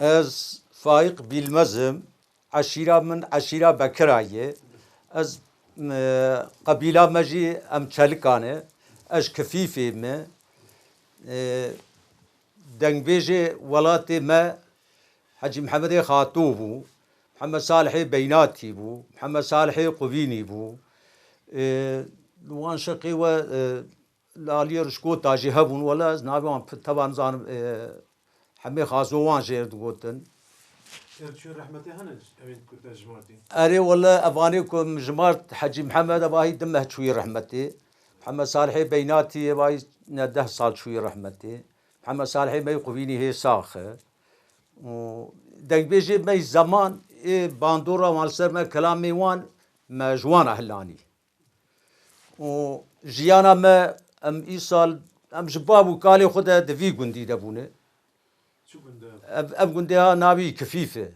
از فايق بالمزم عشيرة من عشيرة بكراية از قبيلة مجي ام چلکانه اش كفيفي ما دنگبيجي ولاتي ما حجي محمد خاطوبو محمد صالحي بيناتي بو محمد صالحي قبيني بو وان شقي و لالي رشكو تاجي هبون ولا نابي طبعا زان حمي خازوان جير دوتن أري والله أبانيكم جمارت حجي محمد أباهي دمه شوي رحمتي محمد صالحي بيناتي أباهي نده صال شوي رحمتي محمد صالحي ما يقبيني هي ساخة ودنگ بيجي ما زمان باندورا مالسر ما كلامي وان ما جوانا هلاني وجيانا ما ام إيصال ام جبابو كالي خدا دفي قندي دبونه اب قندها نابي كفيفة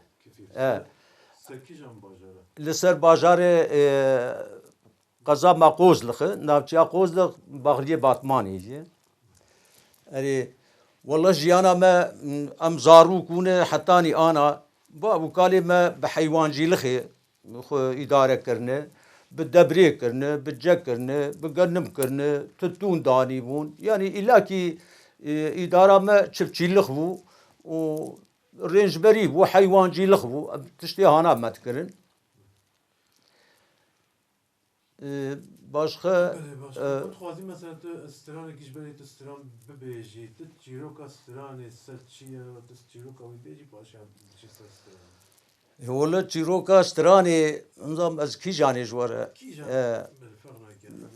لسر باجار قضا ما قوزلخ نابچا قوزلخ باغرية باتماني اري والله جيانا ما ام زارو كونه حتاني انا بابو كالي ما بحيوان جيلخي اداره كرنه بالدبري كرنه بالجك كرنه بقنم كرنه تتون داني بون يعني الا كي اداره ما تشفچيلخ بو و رنج بريب وحيوان جي لخبو تشتي هانا ما تكرن باشخه خوازي مثلا استران كيش بري تستران ببيجي تجيروكا استران ساتشيا تجيروكا ويبيجي باشا ولا تجيروكا استراني نظام از كي جاني جواره كي جاني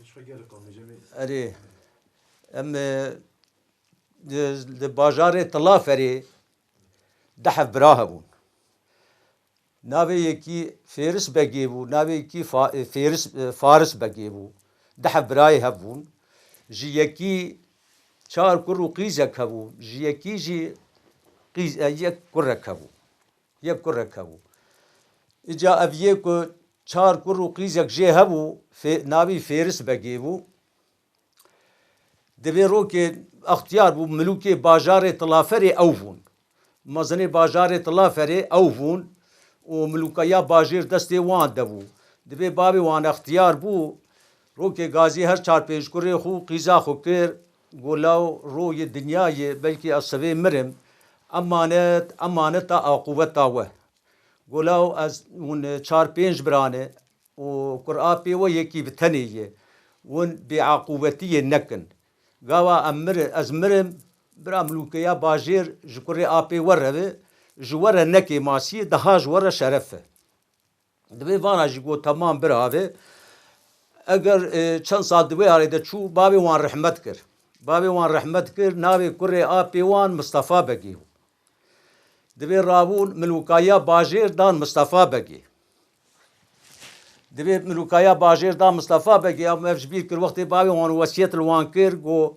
مش خجال قومي جميل اري ام باجار طلافري دحف براهبون ناوي يكي فارس بجيبو ناوي يكي فارس بجيبو دحف براي هبون جي يكي چار كرو قيزك هبو جي يكي جي قيز يك كرك هبو يك كرك هبو اجا ابيكو چار كرو قيزك جي هبو في ناوي فارس بجيبو دبي روكي اختيار بو ملوكي باجار طلافري اوفون مزني باجار طلافري اوفون وملوكيا باجير دستي وان دبو دبي بابي وان اختيار بو روكي غازي هر چار پیش كوري خو قيزا خو كير قولاو رو ي دنيا ي بلكي اصبي مرم امانت عقوبتا و قولاو از ون چار پنج برانه و قرآبي و يكي بتنيه ون بعقوبتي نكن قاوا امر ازمرم برا ملوكيا باجير جكوري آبي ورده جوره نكي ماسي دها جوره شرفه دبي وانا جيكو تمام براوه اگر چند سال دبي هاريده چو بابي وان رحمت كر ناوي كوري آبي وان مصطفى بگيو دبي رابون ملوكيا باجير دان مصطفى بگي دبي ملوكيا باجير دان مصطفى بگي ام افجبير كر وقت بابي وان وصيت الوان كر جو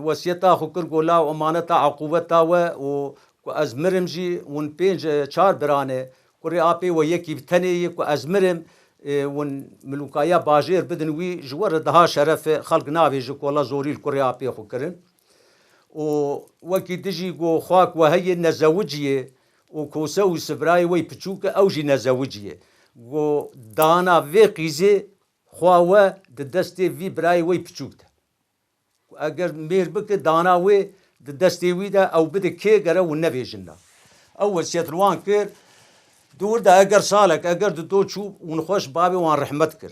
وصيتا خو كر قولا امانتا عقوبتا و ازمرم جي ون بينج چار برانه كوري آبي و يكي بتني كو ازمرم ون ملوكايا باجير بدنوي جوار دها شرف خلق نافي جكولا زوري الكوري آبي خو كرن و وكي دجي جو خواك وهي نزوجيه و كوسو سبراي وي بچوك اوجي نزوجيه جو دانا في قيزي خواوا دستي في براي وي بچوك اگر مير بك دانا وي دستي ويدا او بده كي غره ونبيجنا اول سيتروان كير دور دا اگر سالك اگر دو تشو ونخوش بابي وان رحمت كر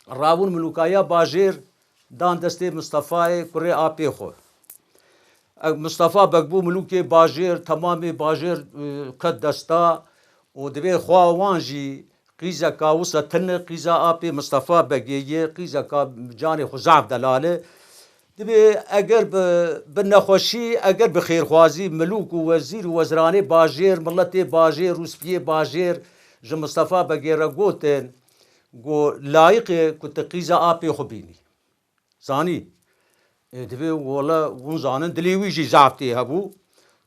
راون ملوكايا باجير دان دستي مصطفى كوري آبي خو مصطفى بقبو ملوكي باجير تمامي باجير قد دستا ودبي خوا وانجي قيزا كاوسا تن قيزا آبي مصطفى بقيه قيزا كا جاني خزعب دلاله دبي اگر بنخوشي اگر بخير خوازي ملوك ووزير ووزراني باجير ملتي باجير روسبيه باجير ج مصطفى بقيره قوتن قو لايق كنت قيزا آبي خبيني ثاني دبي ولا ونزانن دليوي جي زعفتي هبو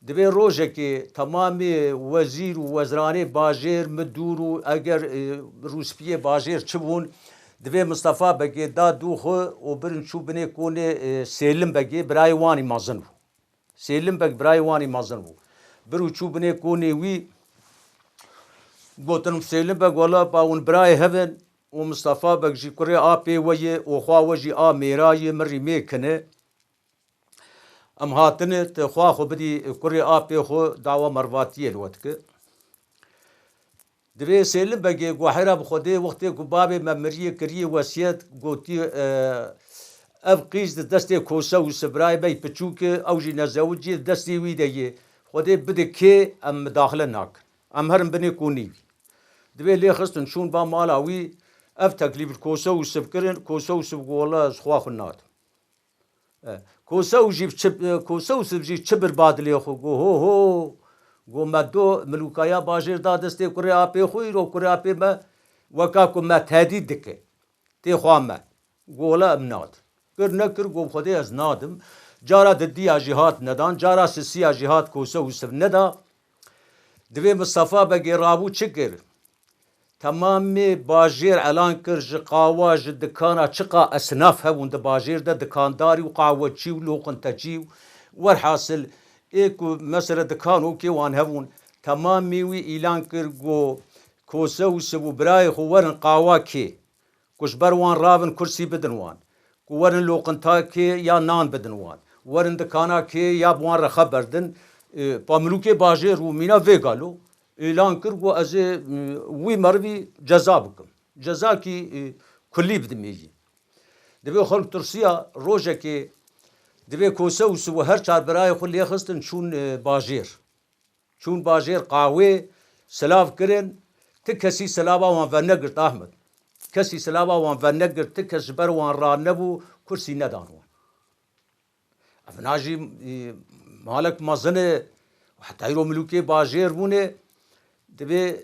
دبي روجكي تمامي وزير ووزراني باجير مدورو اگر روسبيه باجير چبون دبي مصطفى بقي دا دوخو وبرن شو بني كوني سيلم بقي براي واني مازنو سيلم بق براي واني مازنو برو چو بنه کونی وی گوتن سیلم بگ ولا باون برای هفن و مصطفى بگ جی کره آپی وی و خوا وجی آ میرای مری میکنه ام هاتنه تخوا خو بدی کره آپی خو دعوا مرواتیه الوقت که دوی سیلم بگی گوحرا بخوده وقتی کو باب ممریه کریه وصیت گوتی اف قیز دسته کوسه و سبرای بی پچوک او جی نزوجی دستی وی دیه خوده بده که ام داخله ناک ام هرم بنی کونی دوی لی خستن شون با مالاوی اف تکلیف کوسه و سبکرن کوسه و سبگولا خوا خنات کوسه و جیب کوسه و سب جی چبر بادلی خو گو هو گو مدو ملوکایا باجر دا دسته کره آپی خوی رو کره آپی ما وکا کو ما تهدید دکه تی خواه ما گولا امناد کر نکر گو خوده از نادم جارا ددی جهات ندان جارا سسی جهات کوسه و سب ندا دوی مصطفى بگی رابو چکر تمام باجر اعلان کر ج قاوا ج دکانا چقا اسناف هون د باجر د دکانداری و قاوا چی و لوقنتجی ور حاصل ایکو مثلا دکانو کی وان هون تمام میوی اعلان کر گو کوسه و سبو برای خو ورن قاوا کی کش بروان رابن کرسی بدن وان کو ورن لوقنتا کی یا نان بدن وان ورن دکانا کی یا بوان رخ بردن پاملوک باجر و مینا وگالو اعلان کر گو از وی مروی جزا بکم جزا کی کلی بدمیجی دبی خلق ترسیا روزه کی دبی کوسه و سو هر چار برای خل یخستن چون باجر قاوه سلاف کرن تکسی سلابا وان ونگرت احمد کسی سلابا وان ونگرت تکس بر وان را نبو کرسی ندانوان افناجی مالک مزنه حتى يرو ملوكي باجير بونه دبي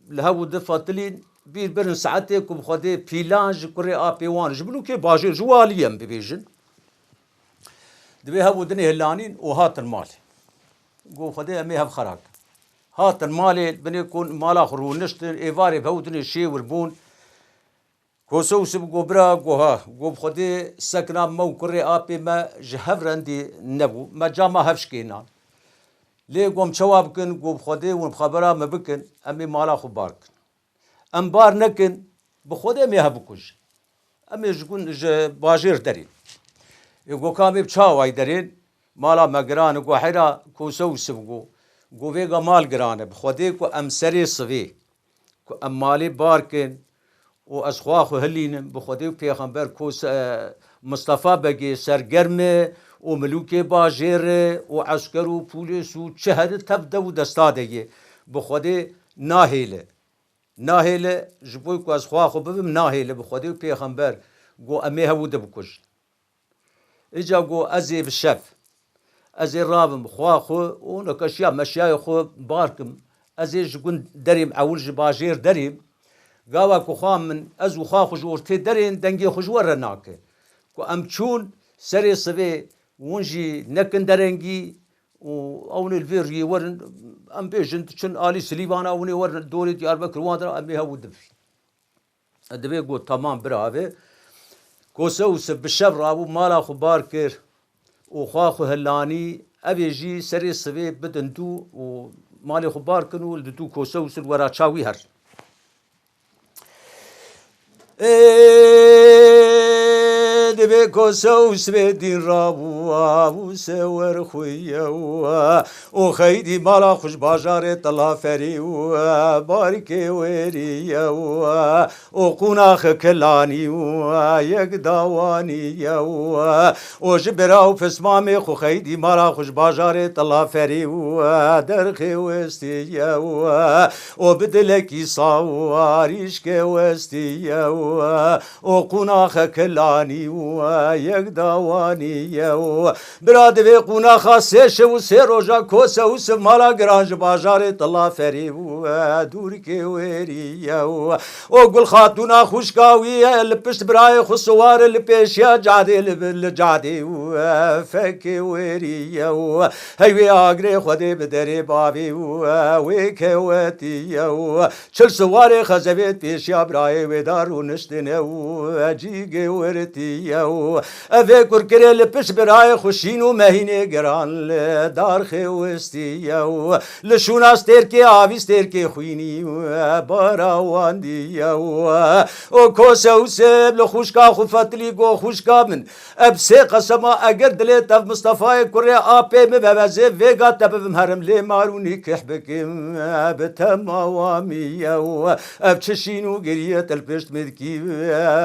لهو دفاتلين بير برن ساعتك وبخدي بيلانج كوري ابيوان جبلوكي باجير جواليم ببيجن دبي هبو دني هلانين وهات المال قو خدي امي هب خراك هات المال بني يكون مالا خرو نشت ايفاري بهو دني شي وربون كوسو سبقو برا قوها قو بخدي سكنا مو كوري ابي ما جهفرندي نبو ما جاما هفشكينا ليه قوم شواب كن قوم خدي ونبخبرها ما بكن أمي مالا خبارك أم بار نكن بخدي ما يهبكوش أمي جكون باجير درين يقول كامي بشاوي درين مالا مقران يقول حيرا كوسو سبقو قو فيقا مال قرانه بخدي كو أم سري صفي كو أم مالي باركن وأسخواخو هلين بخدي بيخنبر كوس مصطفى بقي سرقرمه وملوك باجر وعسكر وبوليس وشهد تبدا ودستاده بخودي ناهيله جبوي كو از خوا خو بم ناهيله بخودي پیغمبر گو امه ود بكش اجا گو ازي بالشف ازي رابم خوا خو ونكشيا مشاي خو باركم ازي جكون دريم اول باجر دريم قاوا كو خام من ازو خا خو جورتي درين دنگي خو ورناك كو امچون سري صبي ونجي نكن درنجي وأون الفيرجي ورن أم بيجن تشن آلي سليفانا أوني ورن دوري ديار بكر وادرا أمي هاو دفي الدبي قول تمام برافي كوسوس بالشبر أبو مالا خبار كير وخاخو هلاني أبي جي سري الصبي بدن دو ومالي خبار كنو لدو كوسوس الورا تشاوي هر دبي كوسوس بدين رابو ابو سور خويا وخيدي مالا خوش باجار طلا فري بارك وريا وقناخ كلاني يك داواني وجبراو في اسمامي خو خيدي مالا خوش باجار طلا فري درخي وستيا وبدلك صواريش كوستيا وقناخ كلاني يك داواني براد في قناخ سيش وسيروجا كوسا وسم مالا جرانج باجار طلا فري دورك ويريا وقل خاتونا خوشكاوي لبست براي خصوار البيشيا جادي لجادي فك ويريا هيوي اغري خدي بدري بابي ويكوتيا شل سواري خزبت بيشيا براي ودار ونشتنه جيجي ورتي و افکر کرل پش برای خوشین و مهینه گران دار خوستی و لشون استر که آویستر که خوینی و باراوان دی و کوسه و سب لخوشکا خوفتلی گو خوشکا من ابسه قسما اگر دلت اف مصطفی کره آپه مبوزه وگا تبم هرم لی مارونی کحبکم بتماوامی و اب چشینو گریه تلپشت مدکی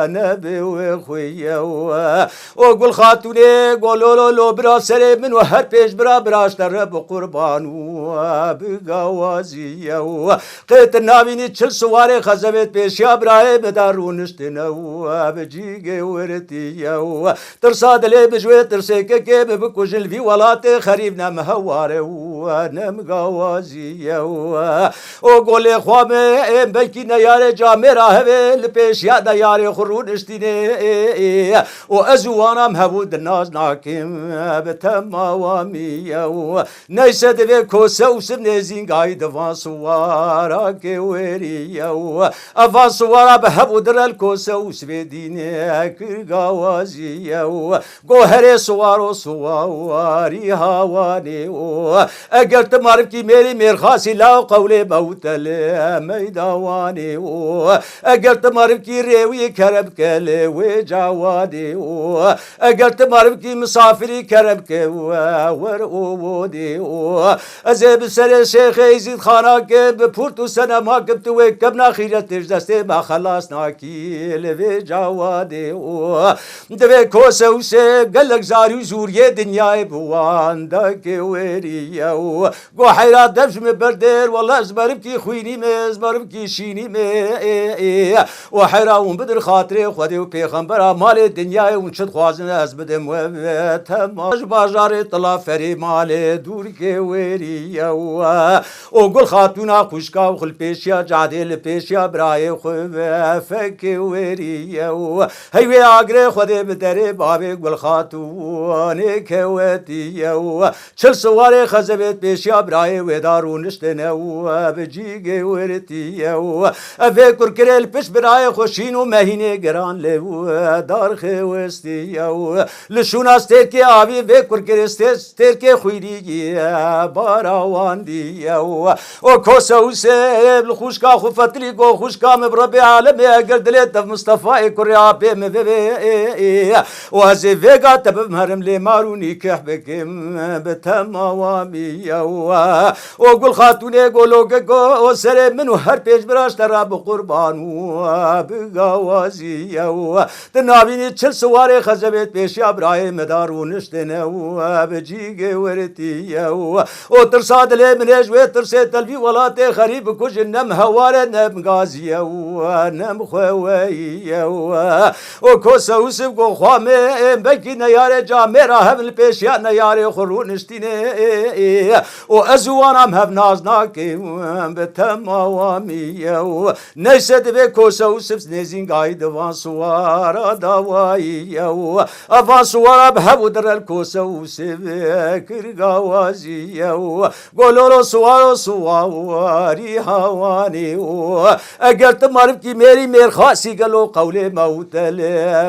نبه و خویه و گل خاتونه گلولو لو برا سر من و هر پیش برا براشتر رب قربان و بگاوازی و قیت ناوینی چل سوار خزبت پیشیا برای بدارونشتن و بجیگه ورتی و ترسا دلی بجوه ترسه که بکوشن الوی ولات خریب نم هواره و نم گاوازی و گل خوام بلکی نیار جامع راهوه لپیشیا نیار خرونشتینه و ازوانم هبود ناز ناکم بتماوامی و نیسد و کوسه و سب نزین گای دوان سوارا که وری و افان سوارا به هبود رل کوسه و سویدینه کرگاوازی و گوهر سوارو سواری هوانی و اگر تمارب کی میری میرخاسی لاو قول موتل میداوانی و اگر تمارب کی ریوی کرب کل و جوادی و اگر تمارب کی مسافری کرب که ور او دی و ازب سر شیخ ایزید خانه که بپورتو سنما کبتو کبنا خیرت دسته ما خلاص ناکی لوی جوادی و دوی کوسه و سه گلک زاری زوریه دنیای بوان دا که وری و گو حیرات دفش می بردر والله ازبارب کی خوینی می ازبارب کی شینی می و حیران بدر خاطر خودی و پیغمبر مال دنیای اون شد خوازن از بدم و تماش بازار طلا فری مال دور که وری و گل خاتونا خوشکا و خل پیشیا جادل پیشیا برای خوب فک وری و هیوی آگره خودی بدر باب گل خاتون کوتی و چل سوار خزبت پیشیا برای ودارونشتن و بجیگ ورتی و فکر کرل پش برای خوشین و مهینه گران لو دار خوستی و لشون استر که آوی فکر کرستر که خویدی باراوان دی و کوسه و سب خوشکا خوفتلی گو خوشکا مبرب عالم اگر دلت مصطفی کریا به مبه و از وگا تبم هرم لی مارونی کحبکم بتماوامی و گل خاتونه گلوگه گو سر منو هر پیش براشتر رب قربان و بگاوازی و دنابینی چل سوار خزبت پیشیا برای مدارونشتن و بجیگ ورتی و ترسا دلی منش و ترسه تلوی ولات خریب کش نم هوار نم غازی و نم خوی و کوسه و سب گو خوامه بکی نیار جامع راهبل پیشیا نیار خرونشتینه و ازوانم هف نازناکی بتماوامی و نیسد به کوسه و سب نزین گای دوان سوارا داوایی و افان سوارا به هبو درل کوسه و سب کرگاوازی و گلولو سوارو سواری هوانی و اگر تمارب کی میری میرخاسی گلو قول موتل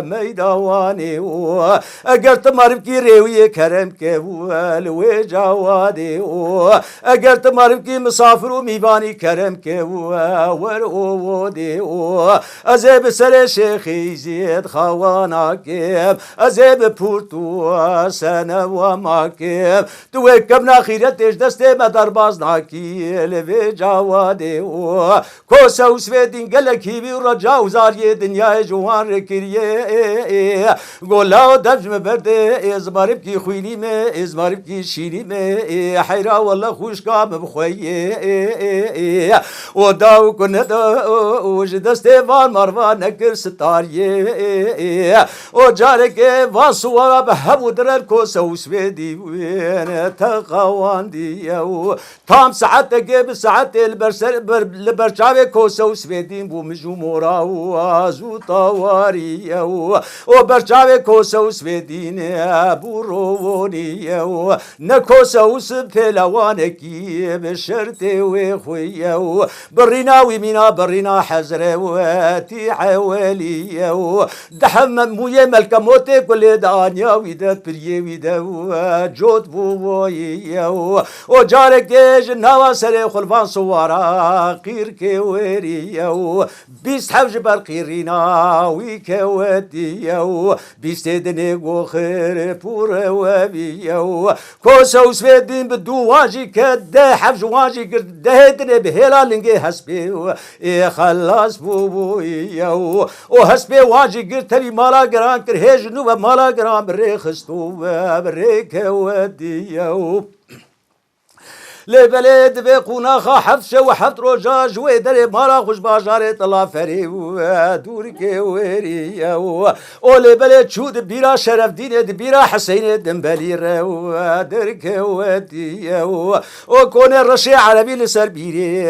میداوانی و اگر تمارب کی ریوی کرم که و جوادی و اگر تمارب کی مسافر و میوانی کرم که ور او دی و ازب سر شیخی زید خوانا کم ازب پورتو سنه و ماکم تو کبنا خیرتش دسته مدار باز ناکی لوی جوادی و کوسه و سویدین گلکی بی رجا و زاری دنیای جوان رکریه گولا دفجم برده ازمارب کی خوینی میں ازمارب کی شینی میں حیرا والله خوشکا بخویه و داو کنه اوج دسته وان مروان نکر ستاریه و جارکه وان سوارا به همو درل کوسه و سویدی وین تقوان دیه و تام ساعت که به ساعت البرچاوه کوسه و سویدین بو مجو مورا و آزو تاواریه و برچاوه کوسه و سویدین بو روونیه و نکوسه و سب پلوانکی به شرط و خویه و برینا و مینا برینا حزره و تیعه ولیه و دحم مویه ملکموته کل دانیا ویده پریه ویده و جوت بویه و جارکش نوا سر خلفان سوارا قیر که وریه و بیست حوج بر قیرینا وی که ودیه و بیست دنه گو خیر پور و بیه و کوسا وسفیدین بدو واجی که ده حوج واجی کرد ده دنه بهلا لنگه حسبه و خلاص بویه و حسبه واجی کرد تبی مالا گران کر هیج نو و مالا گران بره خستو و بره که ودیه و لبلد بقونا خا حفش وحفت رجا جوي دري مارا خوش باجاري طلا فري ودور كوري او لبلد شود بيرا شرف دين بيرا حسين دنبلي رو در كودي او كون الرشي عربي لسر بيري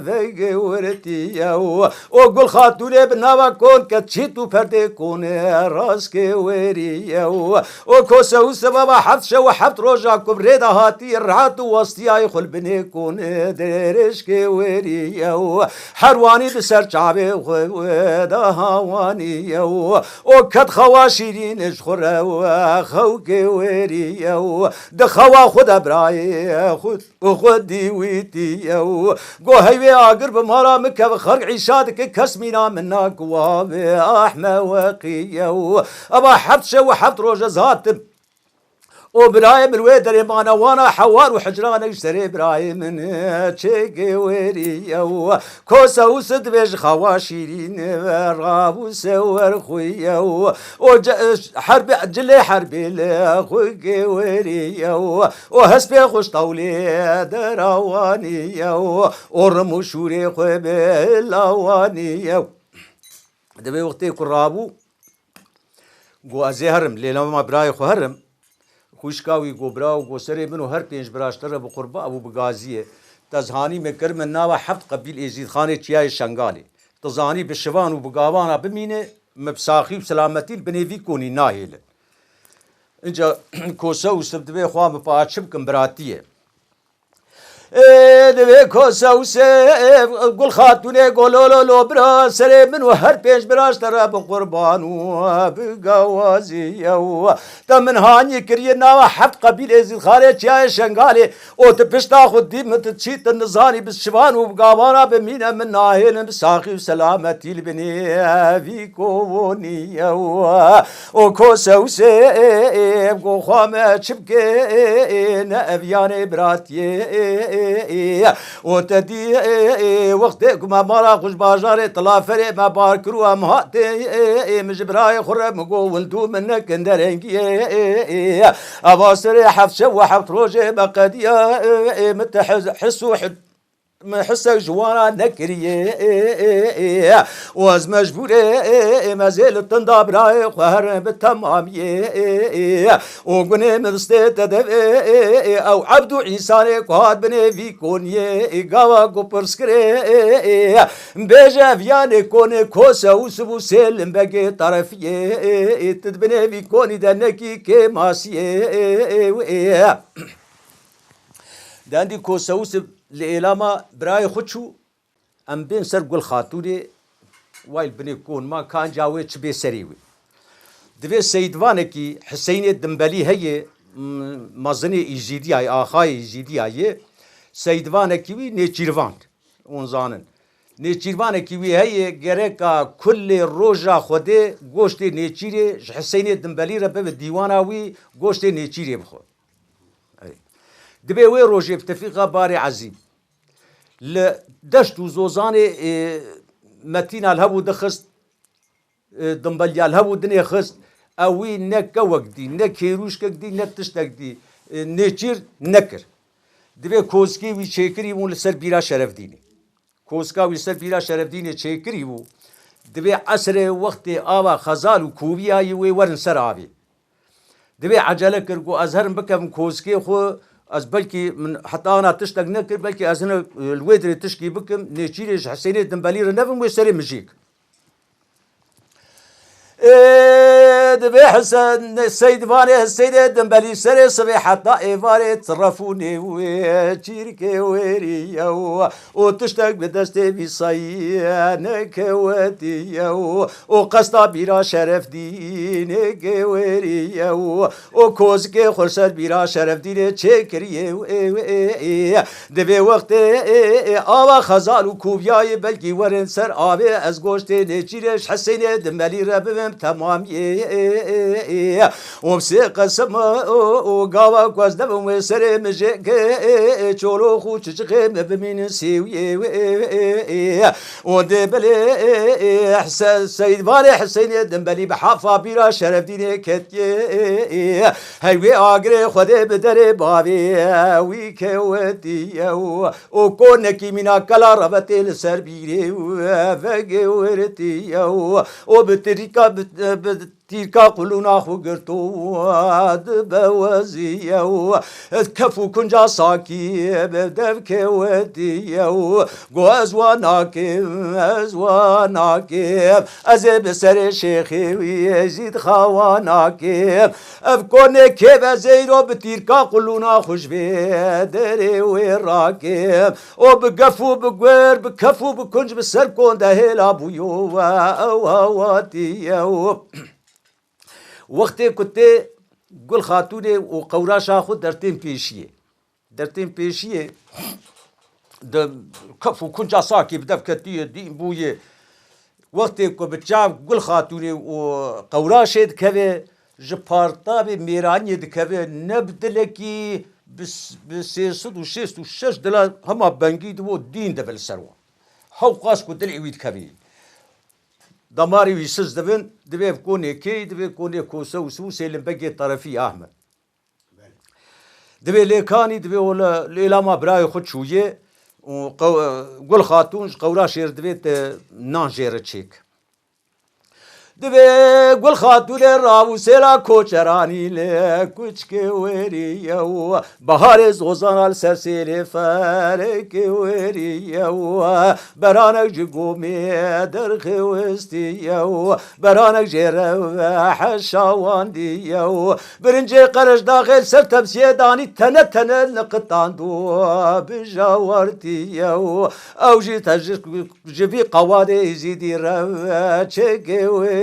فقورتي او قول خاطولي بناوا كون كتشيتو فردي كون راس كوري او كوسا سبابا حفش وحفت رجا كبريدا هاتي الرعات وسطياي البني كون درش كوري او حرواني بسر جابي ودا هواني او كد خواشيرين شخر او خو كوري او دخوا خد براي خدي ويتي او جو هيوي اقرب مارا مكه خرق عشادك كسمينا منك وابي احمى وقي او ابا حفش وحفت روج زات وبرايم الويدر مانا وانا حوار وحجران اشتري برايم من تشيكي وري او كوسا وسد بيج خواشيرين راب وسور خويا حرب جلي حربي لخوكي وري او وهسبي خوش طولي دراواني او ورموشوري خوبي لاواني او دبي وقتي كرابو گو ازهرم ليلا ما براي خو هرم خوشکاوی گوبرا و گوسره منو هر پنج براشتر بقربا ابو بغازیه تزهانی مکر من ناوا حفت قبیل ازید خانه چیای شنگالی تزهانی بشوان و بگاوانا بمینه مبساخی و سلامتی بنیوی کنی ناهیل اینجا کوسا و سبدوی خواه مپاچم کم براتیه دوی کوسا و گل خاتونه گلولو لو برا سره منو هر پنج براشتر بقربان و بگاوازی او تا من هانی کریه ناوا حفت قبیل ازید خانه چیای شنگالی او تپشتا خود دی متچیت نزانی بشوان و بگاوانا بمینه من ناهیل بساخی و سلامتی لبنی وی کونی او کوسا و گو خواه چبکه نأویان براتیه وتدي وقتك ما مرا خوش باجاري طلا فري ما باركرو ام هاتي مجبراي خرب مقو ولدو منك اندرنكي اباصري حفشه وحفت روجي بقديا متحز حسو ما حسك جوانا نكريه واز مجبوري ما زال تنضاب راي قهر بالتماميه وقني مدستيت او عبدو عيساني قهاد بني في كونيه قاوا قبرسكري بيجا فياني كوني كوسا وسبو سيلم بقي طرفيه تدبني في كوني دانكي كيماسيه داندي كوسا وسب لإلاما براي خدشو أم بين سرقل خاتوري وايل بني كون ما كان جاوي تشبي سريوي دبي سيدوانكي حسين الدنبلي هي مازني إيجيدي هاي آخاي إيجيدي هاي سيدوانكي وي نيتشيروان ونزانن نيتشيروانكي وي هي جريكا كل روجا خده گوشتي نيتشيري حسين الدنبلي ربه بالديوانا وي گوشتي نيتشيري بخو دبي وي روجي بتفيقة باري عزيم لدشت وزوزاني متينا الهبو دخست دنبليا الهبو دنيا خست اوي نكا وقدي نكيروش كدي نتشتك دي نيچير نكر دبي كوسكي وي چيكري مون لسر بيرا شرف ديني كوسكا وي سر بيرا شرف ديني چيكري وو دبي عصر وقت آوا خزال و كوبي آي وي ورن سر آوي دبي عجلة كرقو أزهرم بكم كوسكي خو از بلكي من حتى انا تشتق نكر بلكي از انا الويدري تشكي بكم نيتشيري حسيني دنبالي نفهم ويسري مجيك دبي حسن السيد فاني السيد دنبلي سري صبي حتى إيفاري تصرفوني وشيركي ويريا وتشتاق بدستي بصيانك وديا وقصدا بيرا شرف دينك ويريا وكوزك خرسل بيرا شرف دينك تشكري دبي وقت آوا خزال وكوبياي بلكي ورن سر آبي از گوشتي نچيرش حسين دنبلي ربم تمام ومسي قسم وقاوا كواز دبم وسر مجيك چولو خو چچخي مبمين سيوي ودبلي حسن سيد باري حسين دنبلي بحافا بيرا شرف ديني كتي هايوي آگري خده بدر بابي ويكي ودي وكونكي منا كلا ربطي لسر بيري وفاقي ورتي وبتريكا تيركا قلونا خو قرطو دبوزيو كفو كنجا ساكي بدبك وديو قو ازواناكي ازب سر شيخي ويزيد خواناكي افكوني كيف ازيرو بتيركا قلونا خوش بدري وراكي وبقفو بقوير بكفو بكنج بسر كون دهيلا بويو اواتيو وقتی کتی گل خاتونه و قوراشا خود درتیم پیشیه د کفو کنجا ساکی بدف کتیه دیم بویه وقتی که بچاو گل خاتونه و قوراشید که جپارتا به میرانی دکه نبدلکی بسیصد و شست و شش دلار همه بنگی دو دین دبل سروا حوقاس کو دل عوید کبی دماري ويسز دبن دبي بكوني كي دبي بكوني كوسو سيلم بقي طرفي احمد دبي ليكاني دبي ولا ليلا ما براي خد شويه وقول خاتون قورا شير دبي نانجير تشيك دبي قول خاتون راو سيلا كوچراني له كوچ كي وريو بهار زوزان السرسيل فارك وريو برانك جقومي درخ وستيو برانك جيرو حشاوان ديو برنجي قرش داخل سر تمسيه داني تنه نقطان دو بجاورتيو او جي تجي جبي قوادي زيدي رو چك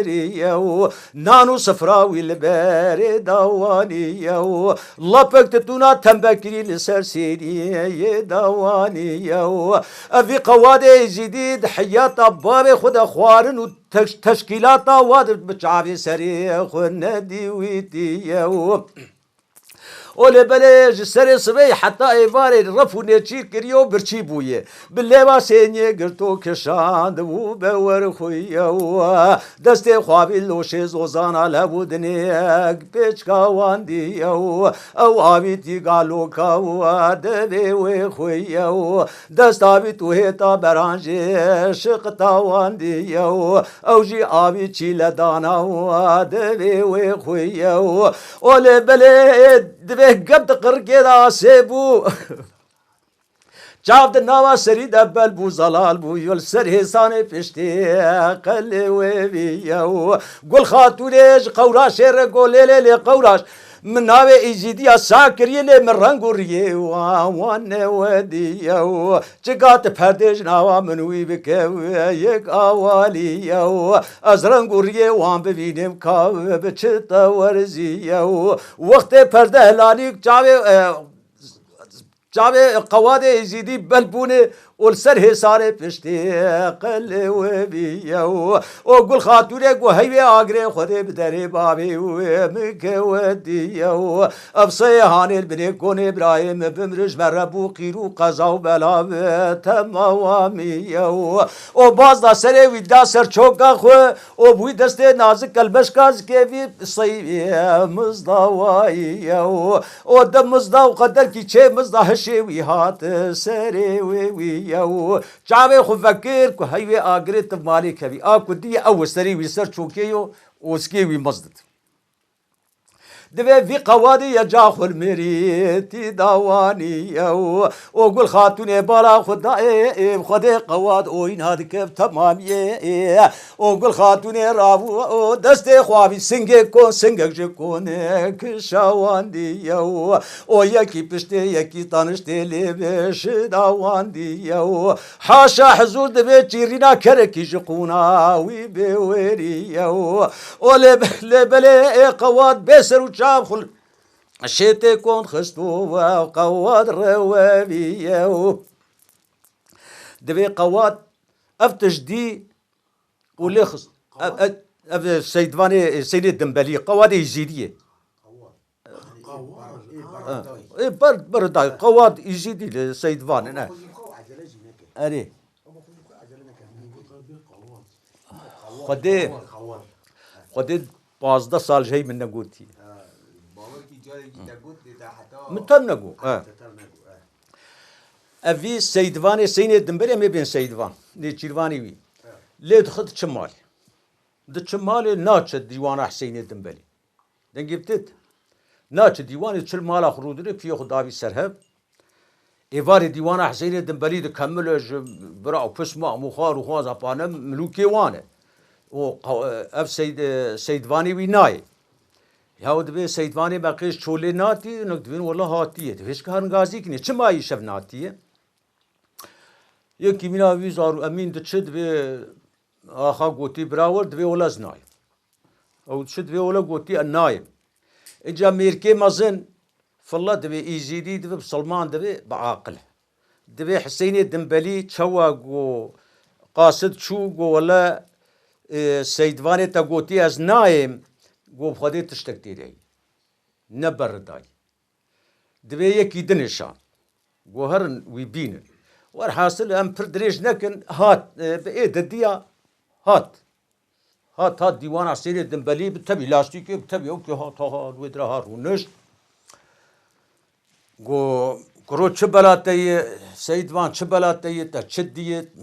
يو نانو صفراوي الباري دواني يو لبك تتونا تنبكري لسرسيري دواني يو في قوادي جديد حيات بابي خد اخوارن وتشكيلات واد بچعبي سري خندي ويتي يو اول بلج سر صبي حتى ايفاري رفو نيتشي كريو برشي بويه بالليبا سيني قلتو كشاند وبور خويا دستي خوابي لوشي زوزانا لبودنيك بيچكا واندي او ابيتي قالو كاو دبي وخويا دست ابيتو هيتا برانجي شقتا واندي او جي ابي تشيلا دانا دبي وخويا اول بلد قبض قرقيدا سيبو جاب النوا سري دبل بو زلال بو يول سر هساني فشتي قل وبيو قول خاتوليج قوراش رقول لي قوراش من ناوي ايجيديا ساكري لي من رنغوري وان وديو جقات پردج ناوا منوي بكو يك اواليو از رنغوري وان ببينم كاو بچتا ورزيو وقت پرده لانيك جاوي قواده ايجيدي بلبونه والسر هساري پشتي قل وبيو وقول خاتورك وهيوي آگري خده بدري بابي ومك وديو ابصي هاني البني كون ابراهيم بمرج مربو قيرو قضا وبلا تمواميو وباز دا سري ويدا سر چوكا خو وبوي دسته نازك البشكاز كيفي صيبي مزدوايو ودم مزدو قدر كي چه مزدا هشي هات سري وي يو جاوي خو فكر كو هيوي آگري مالي كبي اكو دي او سري وي سر چوكيو وسكي وي مزدت دبي في قوادي يجاخ المريتي دواني وقول خاتوني بلا خدي قواد وين هذا كيف تمام وقول خاتوني رابو دستي خوابي سنجك جكون كشاواندي وياكي بشتي ياكي طنشتي لي بش دواندي حاشا حزور دبي تشيرينا كركي جقونا ويبوري ولبلي قواد بسر شامخل الشتي كون خستو وقواد روابيه دبي قواد افتش دي ولخص السيد فاني سيد الدنبلي قواد يزيديه برداي قواد يزيدي السيد فاني انا اري خدي 15 سال جاي من نقولتي متن نقول افي سيدفاني سيني الدنبري ما بين سيدفان لي شيرفاني وي لي دخلت شمالي شمالي ناتش ديوان حسين الدنبلي دنجبتت ناتش ديوان شمال خرودري في خدابي سرهب ايفاري ديوان حسين الدنبلي دكمل برا بسمع مخار وخاز ابانا ملوكي وانه اف سيد فاني ويناي يهود بي سيد فاني باقيش شولي ناتي نكتبين والله هاتيه فيش كهرن غازي كني چما يشف ناتيه يكي منا ويزارو امين دتشد بي اخا قوتي براور دبي ولا زناي او تشد بي ولا قوتي النايم اجا ميركي مازن فالله دبي ايزيدي دبي بسلمان دبي بعاقله دبي حسيني الدنبلي تشوا قاصد شو ولا سيد فاني تقوتي از نايم قو بخدي تشتكتي دي نبرداي دبي يكي دنشان قو هرن ويبين والحاصل ام بردريش نكن هات بايه دديا هات ديوان عسيري الدنبلي بتبي لاستيكي بتبي اوكي هات ويدرا هارونش قو كرو تشبلاتي سيد فان تشبلاتي تشديت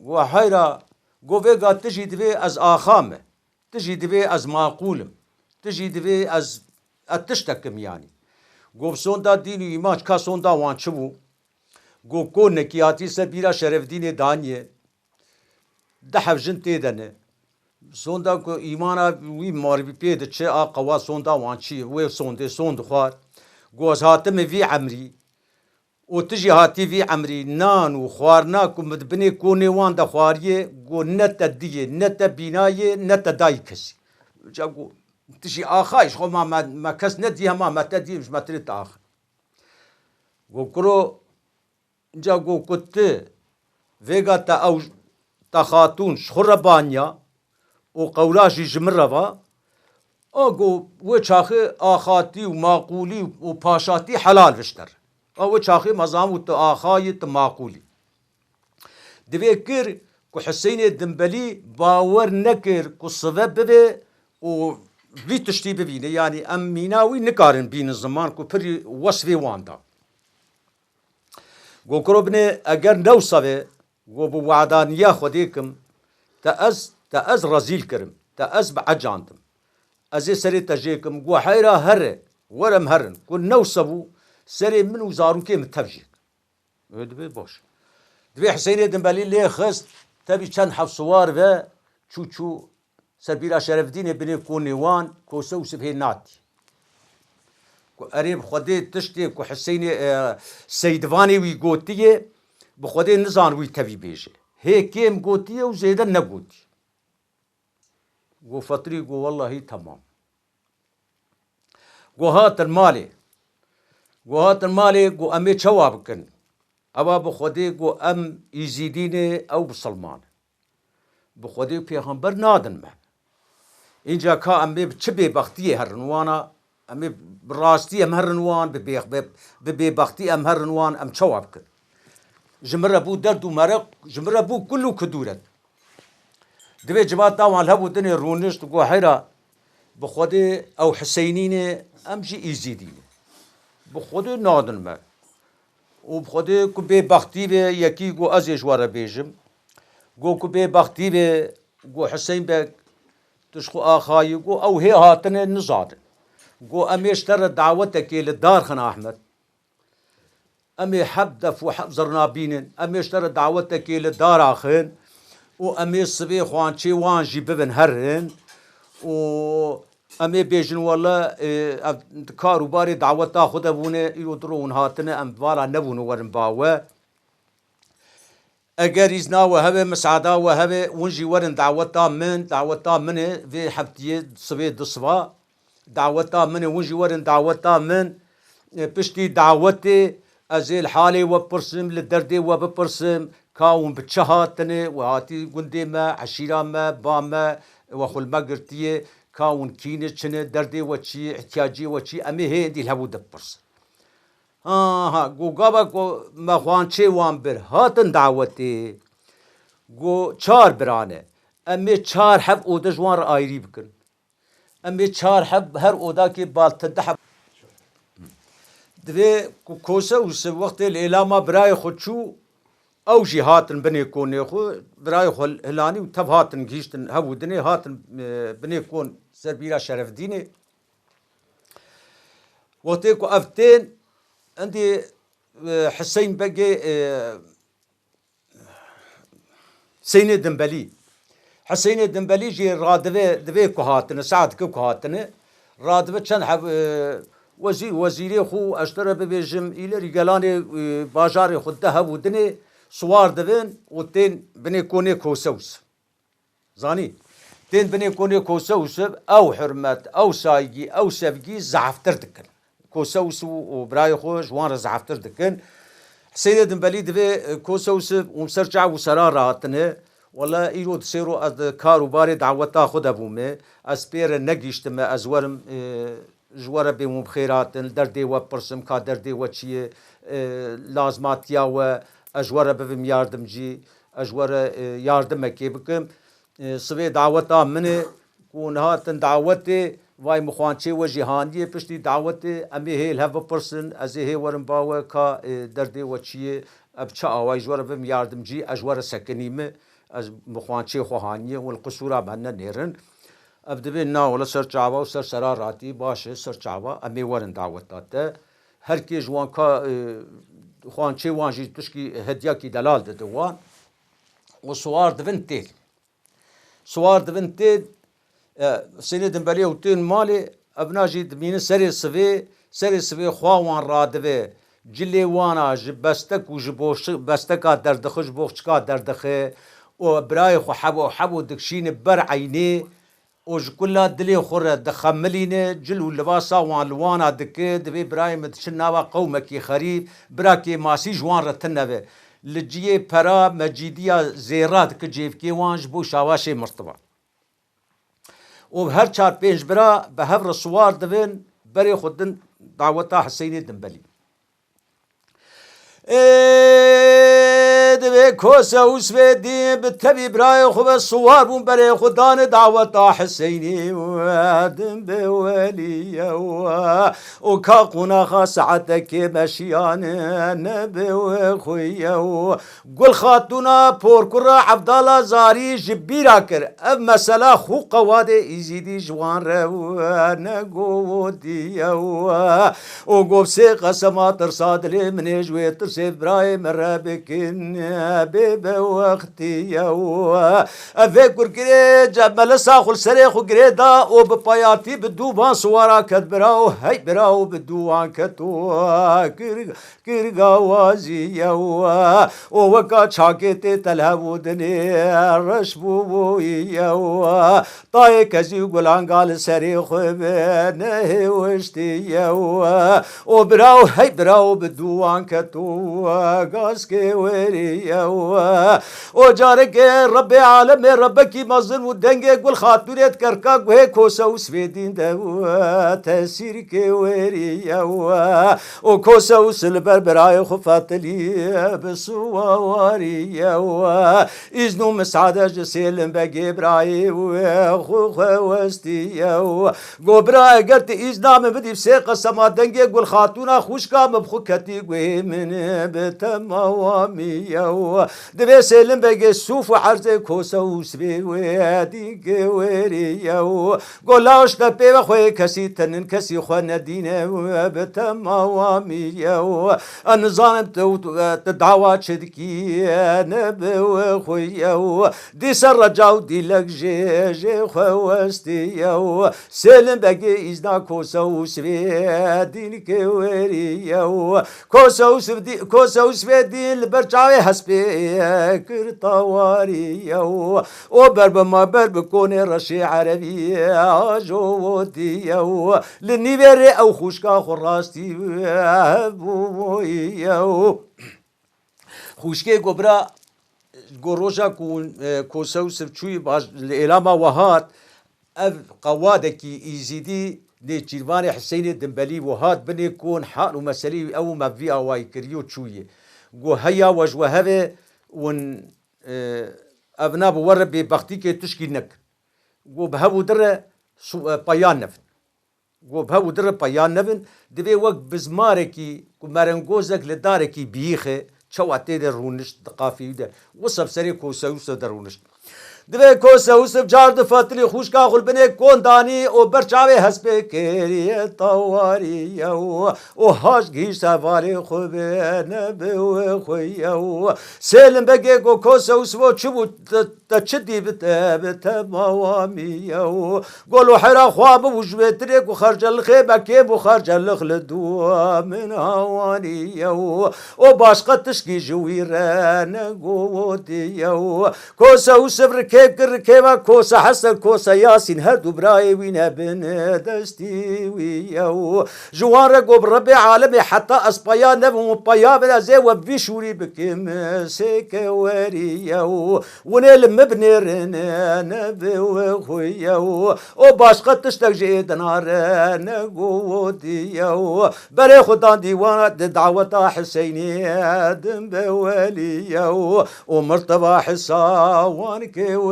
وحيرا قوفيقا تجي دبي از آخامة تجي دبي از معقولم تجي دبي از اتشتكم يعني قوف سوندا ديني إيماج كا سوندا وان شبو قوف كون نكياتي سبيرا شرف ديني دانيه دحف جنتي دنه سوندا كو إيمانا وي ماربي بيد تشي قوا سوندا وان شي وي سوند خوار قوز هاتم في عمري وتجي هاتي في عمري نان وخوارنا مدبني كوني وان دا خواريه قو نتا ديه نتا بنايه نتا دايكسي جاقو تجي اخايش خو ما كس نديها ما تدي مش ما تريد اخ قو كرو جاقو كنت فيغا تا او تا خاتون شخربانيا وقولاشي جمرفا اقو وچاخي اخاتي وماقولي وباشاتي حلال فشتر او چاخي مزام وتاخاي معقولي دبي كر كو حسين الدنبلي باور نكر كو سبب به و في تشتي ببينه يعني ام ميناوي نكارن بين الزمان كو بري وصفي واندا قو كروبني اگر نوصفه قو بوعدانيا خديكم تأز رزيل كرم تأز بعجاندم ازي سري تجيكم قو حيرا هر ورم هرن كو نوصفو سري من وزاروكي متفجيك دبي باش دبي حسين الدنبلي ليه خست تبي كان حفصوار و چو سربيرا شرف دين بني كونيوان كوسو سبه ناتي كو قريب خدي تشتي كو حسين سيدفاني وي قوتيه بخدي نزان وي تبي بيجي هيك كيم قوتيه وزيدا نقوتي قو فطري قو والله تمام قو هات المالي قو امي شوابكن ابا بخدي قو ام يزيديني او بسلمان بخدي پیغمبر نادن ما اینجا کا امي بچبي بختي هرنوانا امي براستي ام هرنوان ببي بختي ام هرنوان ام شوابكن جمره بو درد ومرق جمره بو كله كدورت دبي جبات طاوان لهبو دني رونشت قو حيرا بخدي او حسينيني امجي يزيديني بخودی نادن ما و بخودی کو به بختی به یکی گو ازش واره بیجم گو کو به بختی به گو حسین به تشخو آخایی گو او هی هاتن نزاد قو أمي اشترى دعوتك للدار خنا أحمد أمي حبدف وحبزرنا بينن أمي اشترى دعوتك للدار آخن وأمي الصبي خوان شي وان جي ببن هرن و أمي بيجن والله كارو باري دعوتا خدا بونه يودرون هاتنا أم بالا نبون ورن باوه اگر إزنا وهبه مساعدة وهبه ونجي ورن دعوتا من في حفتيه صبي دصبا دعوتا من ونجي ورن دعوتا من بشتي دعوتي أزيل حالي وبرسم للدردي وببرسم كاون بتشهاتني وهاتي قندي ما عشيرة ما باما وخل ما قرتيه كاون كيني چنه دردي وچي احتياجي وچي امي هي دي الهبو دبرس ها گو گابا گو مخوان چه وان بر هاتن دعوتي گو چار برانه امي چار حب اودا جوان آيري بكن امي چار حب هر اودا كي بالتن دحب دوی کوسه وس وقت الاعلام برای خود شو او جی هاتن بنی کونه خو برای خو هلانی و تب هاتن گیشتن هبودنی هاتن بنی کون سربیرا شرف دینی وقتی کو افتین عندي حسين بقي حسين دنبلي حسين دنبلي جي رادفه دبي كهاتن سعد كهاتن رادفه كان حب وزيري خو اشترى ببيجم الى رجالاني باجاري خد هبودني صوار دبن وتين بني كوني كوسوس زاني تين بني كوني كوسوس او حرمت او سايجي او سفجي زعفتر دكن كوسوس وبراي خو جوان زعفتر دكن حسين دنبلي دبي كوسوس ومسرجع وسراراتنه والله ايرود سيرو از كارو باري دعوتا خد ابومه اسبير نگيشتم ازورم جواره بيمو بخيرات دردي وبرسم كا دردي وچيه لازمات يا و اجواره بهم ياردم جي اجواره ياردم كي بكم سوي دعوتا من كون هاتن دعوتي واي مخوانچه و جهانيه پشتي دعوتي امي هي الهف برسن از هي ورم باو كا دردي وچيه ابچا اواي جواره بهم ياردم جي اجواره سكنيمه از مخوانچه خوهانيه والقصوره بنا نيرن ابدبي نا ولا سر چاوا و سر سراراتي باشه سر چاوا امي ورن دعوتاته هر کی جوان کا خوانچه وانجي تشكي هديه کی دلال دوان وصوار دفنتي صوار دفنتي سنه دنبلي وتين مالي ابناجي دمين سري سوي خواوان رادوه جلي وانا جبستك وجبوش بستكا دردخ جبوشكا دردخه وبراي خو حبو دكشين بر عيني وج كلها دلي خور دخملينه جلو لباسا وان لوانا دكه دبي برايم تشناوا قومك خريب براكي ماسي جوان رتنبه لجيه برا مجيديا زيرات كجيف كي وانج بو شاواشي مرتبه وبهر 4-5 برا بهفر الصوار دبن بري خدن دعوتا حسين دنبلي دبي كوسا وسويدي بالتبي براي خو الصوار بون بري خدان دعوة حسيني وادم بولي وكاقونا خاصعتك مشيان نبي وخويا قل خاتونا بور كرا عبد الله زاري جبيرا كر اب مسلا خو قوادي يزيدي جوان روانا قودي وقوبسي قسمات رصاد لي من جويت سيف براي مرابكن بيبا وقتي يا افكر كري جمل ساخل سريخ وقريدا وبباياتي بدوبان صورا كدبراو هاي براو بدوان كتو كرغا وازي يا وكا شاكيتي تلهبودني رشبو يا طاي كزي غلان قال سريخ بنه وشتي يا وبراو هاي براو بدوان كتو غاسكي وريا وجارك ربي عالم ربك مظل ودنجك والخاطرات كركاك وهيك كوسا وسويدين دوا تسيرك وريا وكوسا وسلبر براي خفات لي بسواريا إذنو مسعدة جسيل بقي براي وخو خوستيا وبراي قلت إذنام بدي بسيقة سما دنجك والخاطونا خوشكا مبخوكتي من بتموامي دبي سلم بقى السوف وحرزة كوسة وسبي وادي قويريو قولاش نبي وخوي كسي تنن كسي خوانا دينا وبتما واميو النظام تدعوات شدكي نبي وخويو دي سر جاو دي لك جي خواستيو سلم بقى إزنا كوسة وسبي دين قويريو كوسة وسبي دين البرجاوي حسبي كرطواريو وبرب ما برب كوني رشي عربي جوديو للنيبري او خوشكا خراستي بويو خوشكي قبرا قروجا كوسو سبچوي باش الإلاما وهات اف قوادكي ايزيدي دي جيرفاني حسيني دنبلي وهات بني كون حال ومسالي او ما في اواي كريو تشويه قو هيا وجوه هذا ون ابنا بورب ببختي كي تشكي نك قو بهبو در بيان نفن قو بهبو در بيان نفن دبي وقت بزماركي كمارنجوزك لداركي بيخه شواتي در رونش دقافي ده وصف سري كوسوس در رونش دبي كوسوس بجارد فاتلي خوشكا خل بني كون داني او برچاوي حسب كيري طواري او هاش گيش سوالي خوب نبو خويو سلم بگي كوسوس و چبو تشدي بت مواميو قولوا حرا خواب وجبتريك وخرج الخيبه كيب وخرج الخلدو من هوانيو وباشقه تشكي جويران قوتيو كوسوس كيف كوسا حسن كوسا ياسين هردو براي وين بن دستي ويو جوار قب ربي عالمي حتى اسبايا نبو بايا بلا زي وبيشوري بكم سكوريو ونل مبني رنا نبو خويو وباشقه تشتك جيد نار نقوديو بري خدان ديوان دعوة حسيني دم بوليو ومرتبى حساوان كويريو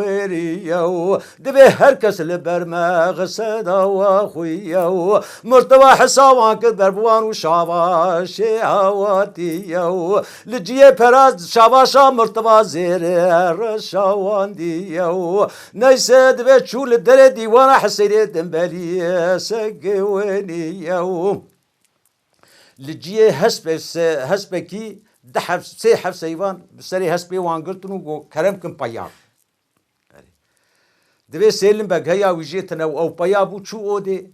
دبي هركس البرمغ سدا وخويو مرتبى حساوان كبربوان وشابا شعواتيو لجيه براز شاباشا مرتبى زير رشاوان ديو نيسد بتشول الدري ديوان حسيني دنبالي سقوينيو لجيه هسبكي دحف سيحف سيوان بسري هسبي وان قلتنو كرمكم بيان دبي سلم بقى وجيتنا او بيابو شو اودي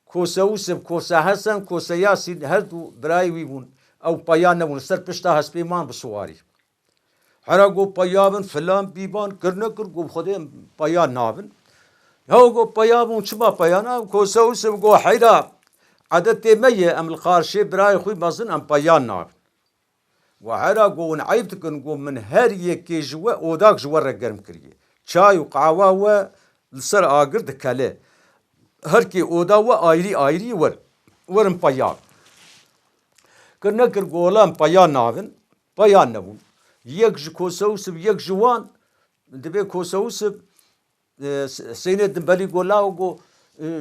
كوسا وسب كوسا حسن كوسا ياسين هردو براي ويبون او بيان نبون سر پشتا هسبي مان بسواري حرقو بيابن فلان بيبان كرنكر قو خدين بيان نابن هو قو بيابون شما بيانا كوسا وسب قو حيدا عدد تيمية ام الخارشي براي خوي مازن ام بيان نابن وحرقو نعيبتكن قو من هاريه كي جوا وداك جوا رقرم كريه چای و قهوه و لسر آگر دکله هر کی اودا و آیری ورم پایان کرنه کر گولان پایان ناون پایان نبون یک کوسوس یک جوان دبی کوسوس سینه دنبالی گولا و گو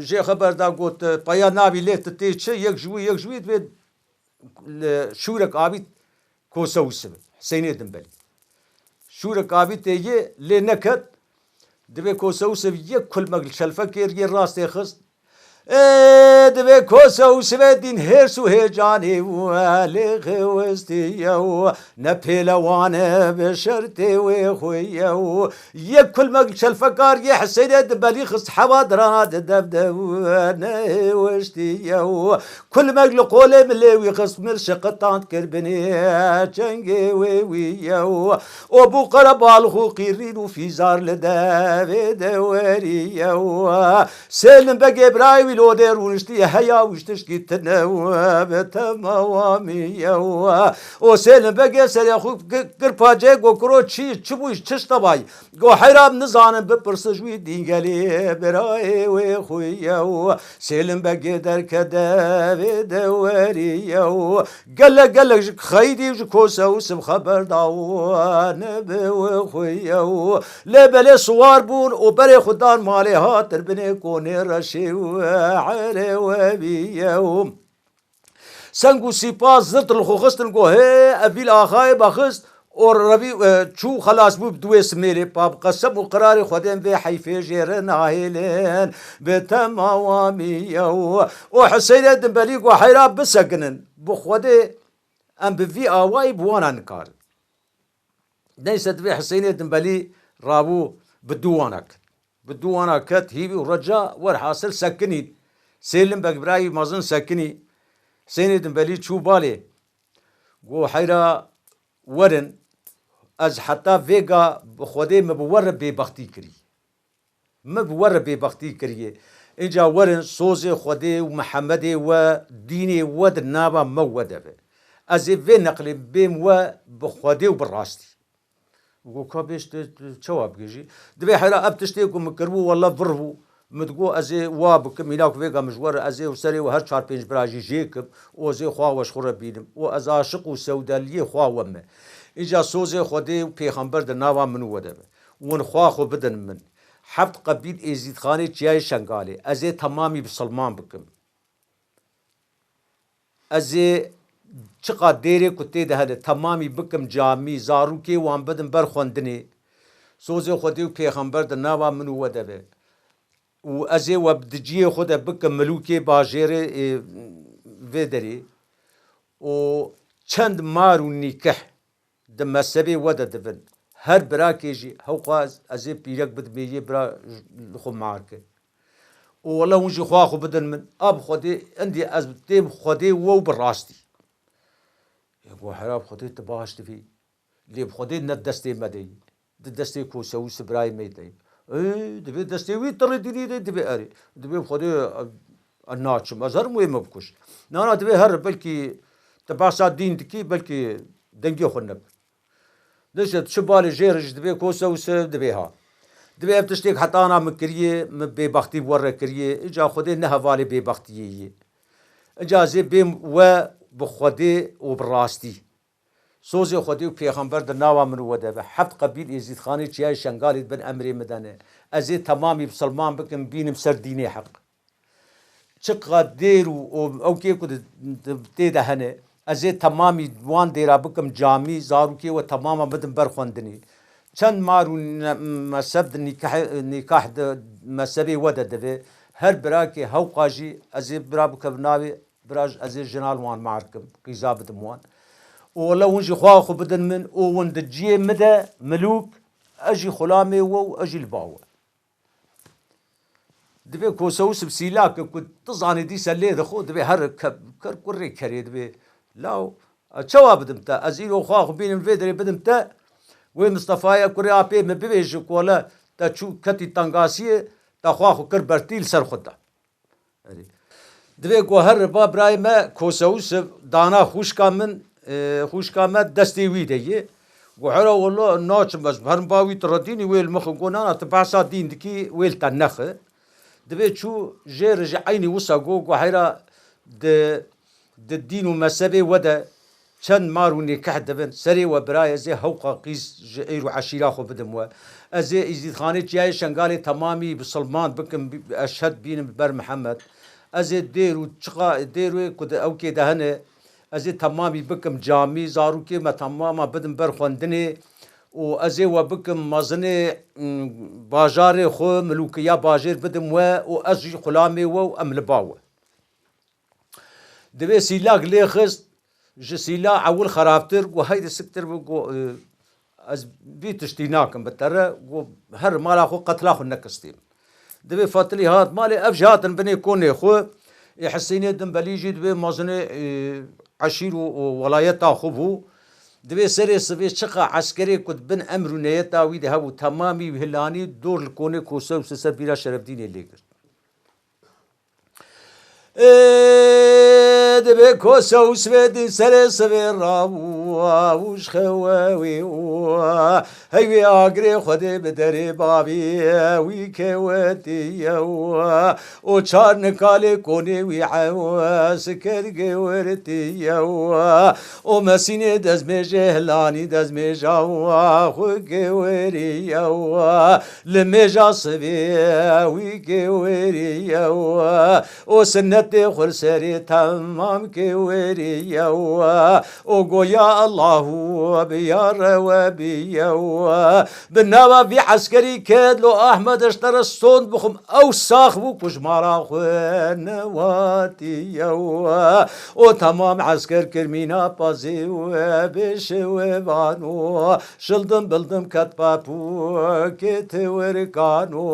جه خبر دا گوت پایان نابی لیت تی چه یک جوی دبی شورک آبی کوسوس سینه دنبالی شورک آبی تیه لی نکت دبي كوسوس يك كل مقل شلفكير راس يخص دبي كوسوس دين هرسو هجاني والي خوستيو نبيلا وانا بشرتي وخويو يك كل مقل شلفكار يحسين دبلي خص حوادرات دبدو وشتيو كل مقل قولي ملي خص مرشقطان كربني جنجي ويو وابو قربال خو قيرين في زار لدافد وريو سلم بقى براي لو درونشتي هيا وشتشكي تنوى تماميو وسلم بقى سر اخو قرباجي قرو تشبوش تشطباي قو حرام نزانم ببرسجوي دينغالي براي وخويو سلم بقى دركدا بدوريو قال خيدي كوسو سم خبر داوان بوخويو لبل صوار بون وبري خدان مالي هاتر بني كوني رشيو عروبيو سنگو سيباس زرت الخوخستن قو هي أبيل آخاي بخست وربي شو خلاص بو بدوي سميلي باب قسم وقراري خدين بي حيفي جيرن هايلين بتماوامي وحسين دنبليق وحيراب بسقنن بخودي ام بفي اواي بوانا نكار ليست في حسين دنبلي رابو بدوانا كت هيبي ورجاء والحاصل سكني سلم بقبراي مازن سكني حسين دنبلي شو بالي و حيرا ورن از حتی ویگا بخوده مبور ببختی کری مبور ببختی کریه اینجا ورن سوز خوده و محمد و دین و نابا موده به از وی نقل بیم و بخوده و براستی و کابیش جواب گیجی دبی حیرا اب تشتی کو مکربو والله بربو متقو ازي وابك ميلاك فيغا مجور ازي وسري وهر 4 5 براجي جيكب وزي خوا وشخره بيدم واز عاشق وسوداليه خوا ومه اجا سوزي خدي وبيغمبر د ناوا من ودبه ون خوا خو بدن من حفت قبيل ازيد خاني جاي شنغالي ازي تمامي بسلمان بكم ازي چقا ديري كتي ده تمامي بكم جامي زاروكي وان بدن برخوندني سوزي خدي وبيغمبر د ناوا من ودبه و ازي وبدجيه خدا بكم ملوكي باجيري فيدري و چند مارو نيكح دم سبي ودا دفن هر براكيجي هوقاز ازي بيرك بدمي برا خو معارك والله ونجي خواخو بدن من اب خدي عندي از تيم خدي و براستي يقول حراب خدي تباشت في لي بخدي ندستي مدي دستي كو سو سبراي ميدي اي دبي دستي وي ترديني دبي اري دبي خدي الناتشم ازهر مهم بكش انا دبي هر بلكي تباسا دين دكي بلكي دنجي خنب ليش شبالي جيرج دبي كوسا وس دبيها دبي بتشتيك حتى انا مكريه ببختي ورا كريه اجا خدي نهوالي ببختي اجازي بيم و بخدي وبراستي سوزي خدي وبيغمبر د ناوا من ودا حفت قبيل يزيد خاني جاي شنغالي بن امري مدنه ازي تمامي بسلمان بكم بين مسرديني حق شق ديرو او كيكو تيدا هنه ازي تمامي وان ديرا بكم جامي زاروكي وتماما بدن برخوندني چند مارو مسبد نكاح مسبي ودا دبي هر براكي هوقاجي ازي برابك بناوي براج ازي جنال وان معركم قيزابد موان ولا ونجي خواخو بدن من وون دجيه مدى ملوك اجي خلامي واجي الباوة دبي كوسوس بسيلاك كنت تزاني دي سلي دخو دبي هر كري كري دبي لاو تشوا بدمتا ازيلو خواخو بين الفيدري بدمتا وي مصطفى كوري ابي مبيج كولا تا شو كتي تانغاسيه تا خواخو كر برتيل سر خدا دبي كو هر باب راي ما كوسوس دانا خوشكا من خوشكامت دستي ويدي وحرا والله ناچ بس هرم باوي ترديني ويل مخ قونا تبعسا دين دكي ويل تنخ دبي شو جيرج عيني وساقو وحرا د الدين ومسبي ودا شن مارو نكح دبن سري وبراي زي هوقا قيس جيرو عشيرا خو بدموا ازي يزيد خاني جاي شنغالي تمامي بسلمان بكم اشهد بين بر محمد ازي ديرو تشقا ديرو كد او كده هنا ازي تمامي بكم جامي زاروكي ما تماما بدن برخوندني وازي وبكم مزني باجاري خو ملوكيا باجير بدم و ازي خلامي و املباو دبي سيلاق ليخز جسيلا اول خرابتر وهيدي سكتر بقو از بيتشتيناكم بتر هر مالا خو قتلاخو نكستين دبي فاتلي هات مالي افجاتن بني كوني خو يحسيني دنبليجي دبي مزني عشير ولايتا خبو دبي سري سبي شقا عسكري كنت بن امر نيتا ويدي هبو تمامي وهلاني دور الكوني كوسو سبيرا شرف دين اللي دبي كوسو سويدي سري سبي رابو وش خواوي هيوي اقري خدي بدري بابي ويكوتي وشار نكالي كوني ويعوا سكر قورتي ومسيني دزمي جهلاني دزمي جاوا خو قوري لمجا صبي ويقوري وسنتي خرسري تمام تمام كوريا وقو يا الله وبيار وبيا بالنوا في عسكري كادلو أحمد اشترى الصوت بخم أو ساخبو كش مارا خوانواتي وتمام عسكر كرمينا بازي وبش وبانو شلدم بلدم كتبابو كت وركانو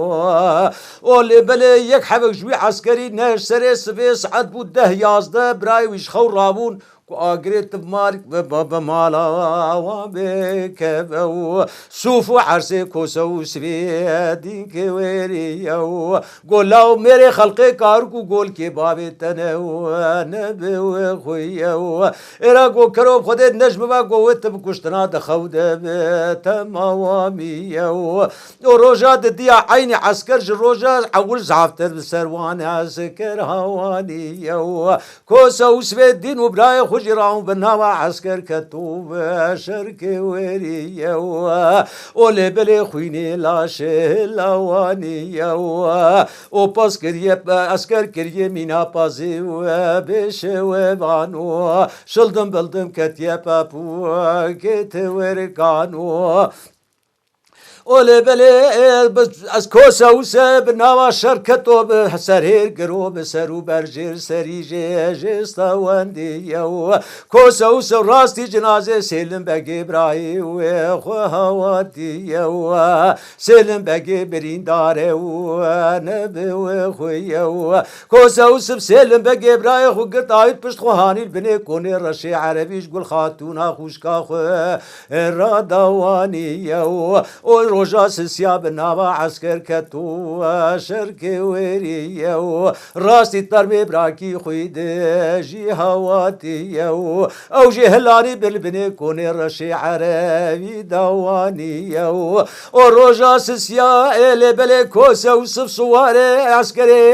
واللي بلي يكحبك جوي عسكري ناش سري سفيس عد بوده يازده براي ويش خورابون وأقريت بمارك بمالا وبكبو سوفو عرسي كوسو سفيدين كويريو قول لو ميري خلقي كاركو قول كي بابي تنو نبو خويو إراقو كروب خدد نجم باقو وتبكشتنا دخود بتمواميو وروجات ديا عيني عسكر جروجا عول زعفتر بسروان عسكر هوانيو كوسو سفيدين وبراي خجراو بناوا عسكر كتوب شرك وريا ولي بلي خويني لاش لوانيا او باس كريه عسكر كريه مينا بازي وبش وبانو شلدم بلدم كتيا بابو كت وركانو اولي بلي از كوسا وسا بناوا شركتو بسرير قرو بسرو برجر سري جيستا واندي كوسا وسا راستي جنازة سلم بقي براي وخواتي سلم بقي برين داري ونبي خويا كوسا وسا سلم بقي براي خو قطايت بشت خوهاني البني كوني رشي عربيش قول خاتونا خوشكا خو رادواني روجا سيا بناوا عسكر كتو شرك وريو راستي تربي براكي خويد جي هواتي او جي هلاني بالبني كوني رشي عربي دواني روجا سيا الي بلي كوسا وصف صواري عسكري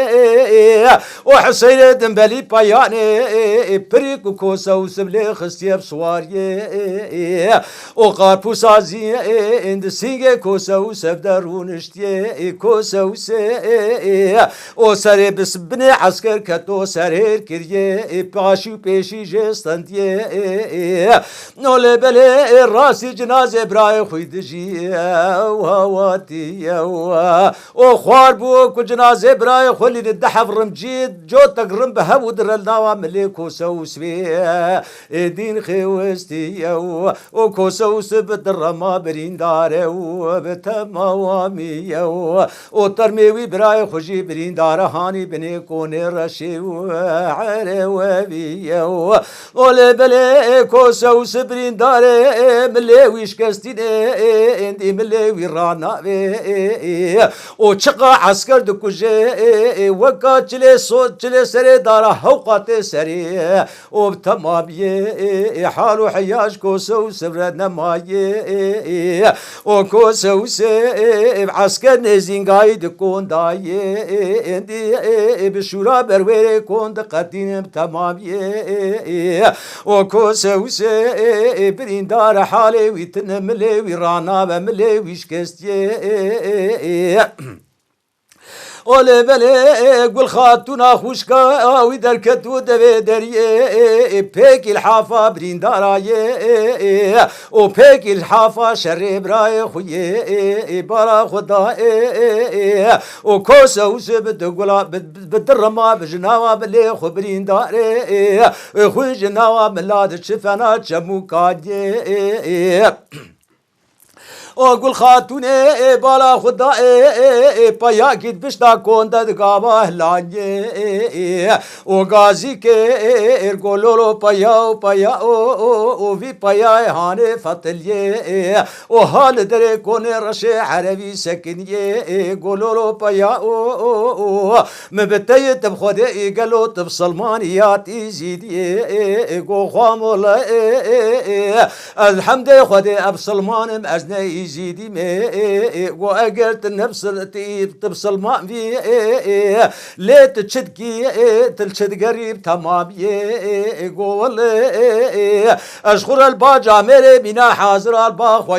وحسين دنبلي باياني بريكو كوسا وصف لي خستي بصواري وقاربو سازي اند سينجي كوسا وسفدرون اشتي كوسا وسي او سري بسبني عسكر كتو سرير كريه باشو بيشي جستندي نولي بلي راسي جنازة براي خويد جي وهواتي او خوار بو كل جنازة براي خولي الدحف رمجيد جو تقرم بهو درلناوا ملي كوسا وسبي دين خوستي او كوسا وسبت الرما برين داري بتموامي وترميوي براي خوشي برين دار هاني بني كوني رشي وعروبي ولي بلي كوسا وسبرين داري مليوي شكستيني اندي مليوي رانا وشقا عسكر دكوجي وكا چلي صوت چلي سري دارا هوقاتي سري وبتمامي حالو حياج كوسا وسبرد نماي وكوسا وسي عسكر نزينغاي دكون داي اندي بشورا برويري كون دقتين تمامي وكوسا وسي بريندار حالي ويتنملي ويرانا بملي ويشكستي اولي بلي قول خاتونا خوشكا ويدر كتو دبي دريه بيك الحافة برين دارايه وبيك الحافة شري براي خويه برا خدا وكوسا وسبت قولا بدرما بجناوا بلي خبرين داري خوي جناوا ملاد شفنا جمو كاديه وقول خاتوني بالا خدا بايا كيد بشتا كوندا دقابا هلاني وغازي كي ارقولولو بايا وفي بايا هاني فتلي وحال دري كوني رشي عربي سكني قولولو بايا مبتاي تبخدي قالو تبسلمانيات يزيدي قو خامولا الحمد خدي ابسلمان مأزني زيدي مي وأقلت النفس تبصل ما في ليه تشدكي تلشد قريب تمام يقول أشخر الباجا ميري بنا حاضر الباخ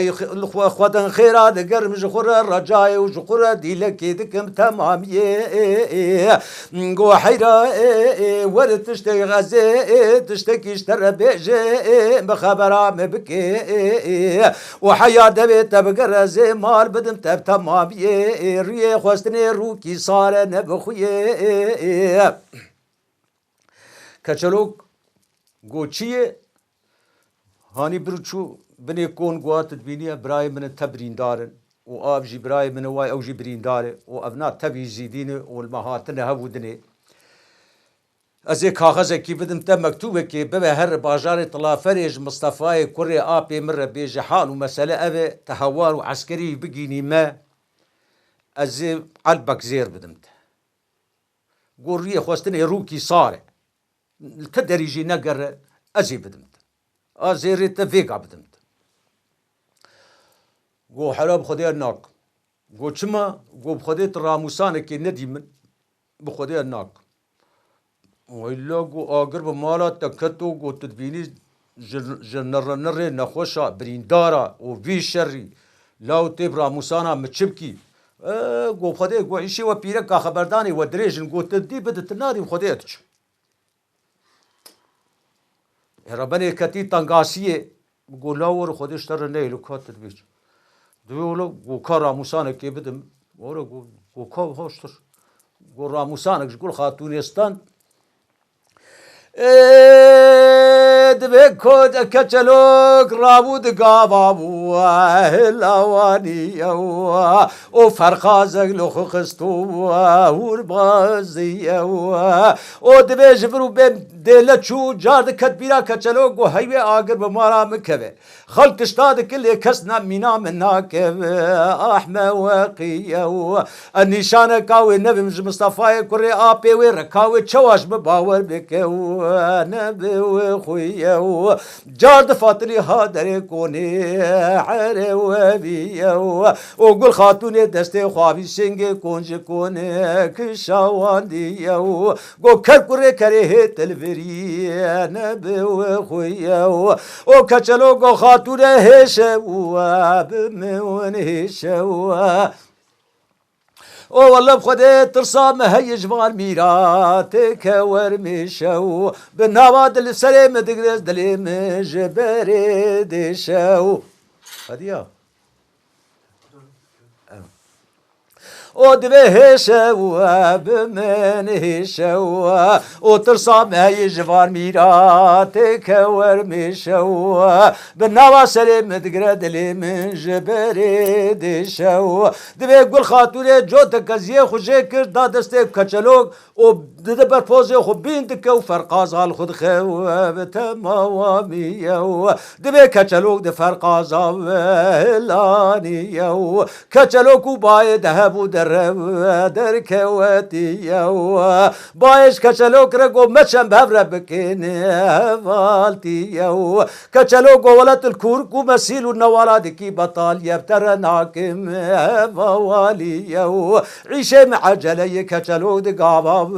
وخوة خيرات قرم جخور الرجاي وجخور ديلك دكم تمام قو حيرا ورد تشتكي غزي تشتكي اشتر بيجي بخبرها مبكي وحيا دبيت بقر زي مال بدم تب تمام ريه خوستني روكي صار نبخوي كچلوك گوچیه هانی برچو بنی کون گوات بینیه برای من تبرین دارن و آب جی برای من وای او جی برین داره و ابنا تبی زیدینه و المهاتن هودنه از کاغذ کی بدم تا مکتوبه کی به هر بازار طلافرج مصطفی کره آب مر بیج حال و مساله ابه تهوار و عسکری بگینی ما از علبک زیر بدمت گوریه خواستنه روکی صاره كدريجي نقر أزي بدمت أزيرت فيقا بدمت قو حراب خدي الناق قو شما قو بخدي راموسانك ندي من بخدي الناق وإلا قو أقرب مالا تكتو قو تدبيني جنر نخوشا بريندارا وفي شري لاو تيب راموسانا متشبكي قو بخدي قو عيشي وبيرك خبرداني ودريجن قو تدي بدت الناري وخدي أتش ربنا كتي تنقاسية بقول ور خدش ترى نيلو كاتر بيج دولو وكرا موسانك كي بدم ورا وكا هاشتر قول موسانك قول خاتونستان دبكود كتلوك رابود قابابو هلاواني وفرخازك لخ خستو وربازي ودبيج فرو بين دلتشو جارد كتبيرا كتلوك وهيوي آقر بمارا مكبه خلق اشتاد كل كسنا منا مناك احمى وقيا النشانه كاوي نبي مصطفى كري ابي وركاوي تشواش بباور بكو نبي وخويا جارد فاطري هادر كوني عري وبيا وقول خاتوني دستي خوابي سنگ كونج كوني كشاوانديا قول كركري كري تلفري نبي وخويا وكچلو قو خاتونه هشوا بمون هشوا او والله بخده ترصا مهيج مال ميراتك ورمشو بالنواد السلام دقرز دليم جبري شو هديا او دبه شوا بمن شوا او ترصا مهيج مال ميراتك ورمشو بالنوا سلام دقرز دليم جبري شو دبه قول خاتونه جوتك زي خوجه كرد دادستك كچلوك او دبر پوزه خو بنتك وفرقاز على خد خو بتمامي دبه كچلوك دفرقاز لاني كچلوك بايد هبو در كواتي بايش كچلوك رگو مچم بهر بكين والتي كچلوك ولت الكوركو مسيل النوالاد كي بطال يبتر ناكم والي عيشه معجله كچلوك دقابا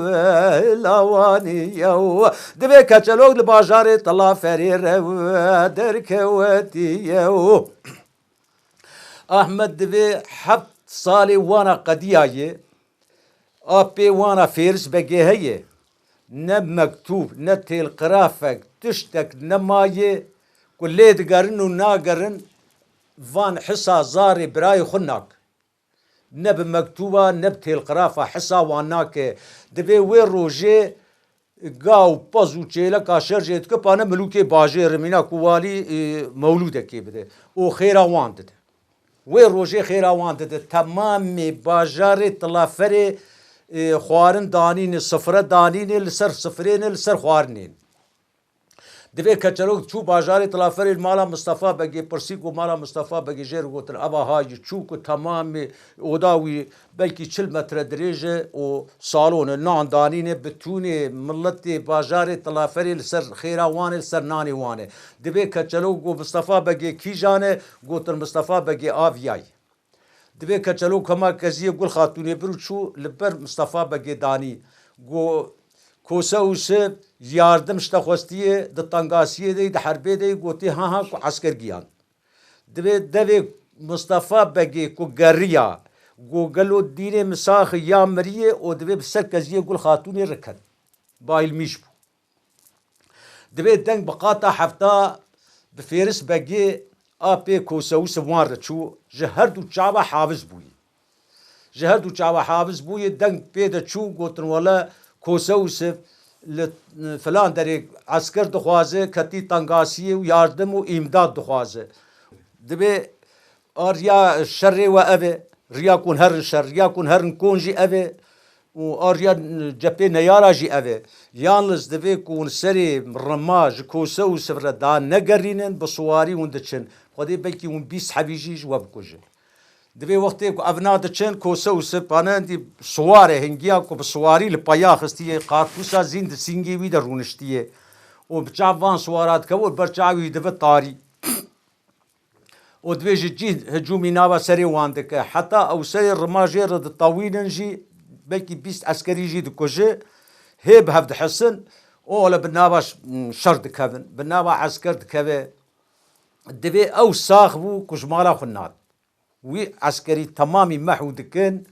لواني دبي كچلوك لباجار طلا فرير در كواتي احمد دبي حب صالي وانا قديايه ابي وانا فيرس بقيهيه نب مكتوب نتيل قرافك تشتك نمايه كليت قرن وناقرن فان حصا زاري براي خناك نب مكتوبة نبتيل قرافة حصا واناك دبي وين روجي قاو بازو چيلا كاشر جيت كبانا ملوكي باجي رمينا كوالي مولودة كي بده او خيرا واندد وين روجي خيرا واندد تمامي باجاري طلافري خوارن دانين صفرة دانين لسر صفرين لسر خوارنين دبي كتلوك شو باجاري طلافري مالا مصطفى بقي برسيكو مالا مصطفى بقي جير قوتن أبا هاي تشوكو تمام وداوي بلكي 4 متر دريجة وصالون نان دانينه بتوني ملتي باجاري طلافري لسر خيراواني لسر ناني واني دبي كتلوك مصطفى بقي كيجانه قوتن مصطفى بقي آفياي دبي كتلوك كما كزيه قول خاتوني برو شو لبر مصطفى بقي داني قو کوسه اوسه یاردم شتخوستیه د تنگاسیه دی د حربه دی گوتی ها کو عسكر گیان دوی مصطفى بگی کو گریا گوگلو دین مساخ یا مریه او دوی بسر کزیه گل خاتونی رکد بايل میشبو دوی دنگ بقاطع حفتا بفيرس بگی آپی کوسه اوسه وان رچو جهر دو چاوا حافظ بوی جهر دو چاوا حافظ بوی دنگ پیدا چو گوتن ولا کوسه اوسه فلان دري عسكر دخوازه كتي تنقاسيه وياردم وإمداد دخوازه دبي أريا الشر وأبي ريا كون هر الشر ريا كون هر نكونجي أبي وأريا جبي نياراجي أبي يانلز دبي كون سري رماج كوسه وسفر دان نقرينن بصواري وندشن خدي بلكي ون بيس حبيجي جواب كوجه دبي وقتی کو افناد چن کوسه وسه پانندی سواره هنگیا کو بسواری لپایا خستیه قارپوسا زند سینگی وی درونشتیه و بچاوان سوارات کو برچاوی دو طاری و دویج جی هجومی ناوا سری واندک حتی او سری رماجر د طويلنجي بلكي 20 عسكري جي دكوجه هيب هفد حسن ولا بناباش شرد كفن بنابا عسكر دكبه دبي او ساخبو كجمالا خنات وي عسكري تمامي محو دكن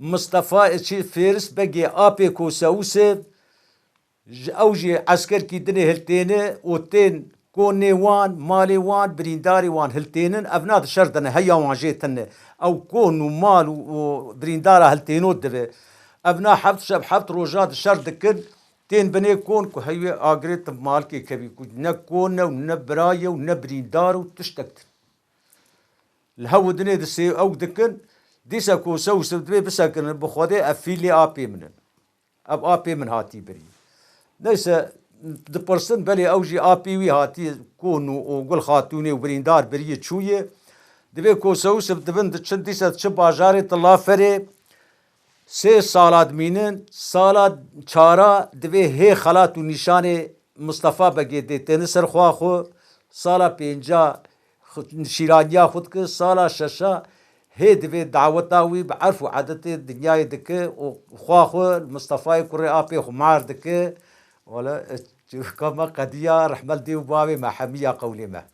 مصطفى اتشي فيرس بقي ابي كوساوسه اوجي عسكر كي دني هلتينه وتين كوني وان مالي وان برينداري وان هلتينن افناد شردنا هيا وان جيتن او كونو مال وبريندارا هلتينو دبي ابنا حبت شب حبت روجات شردكن تين بني كون كو هي اغريت مالكي كبي كو نكون ونبرايه ونبريندار وتشتكت الهو دني دسي او دكن ديسا كوسو سبدبي بسكن بخودي افيلي ابي من اب ابي من هاتي بري ليس د برسن بلي اوجي ابي وي هاتي كونو وقول خاتوني وبريندار بري شويه دبي كوسو سبدبن دچن ديسا تش باجاري طلافري 3 سالات مينن سالات چارا دبي هي خلات و نشانه مصطفى بگي دتن سرخوا خو سالا 5 شيرانيا خدك سالا ششا هي دبي دعوتاوي بعرفوا عادة الدنيا دك وخواخو مصطفى كوري ابي خمار دك ولا كما قضيه رحمل دي وبابي مع حميه قولي ما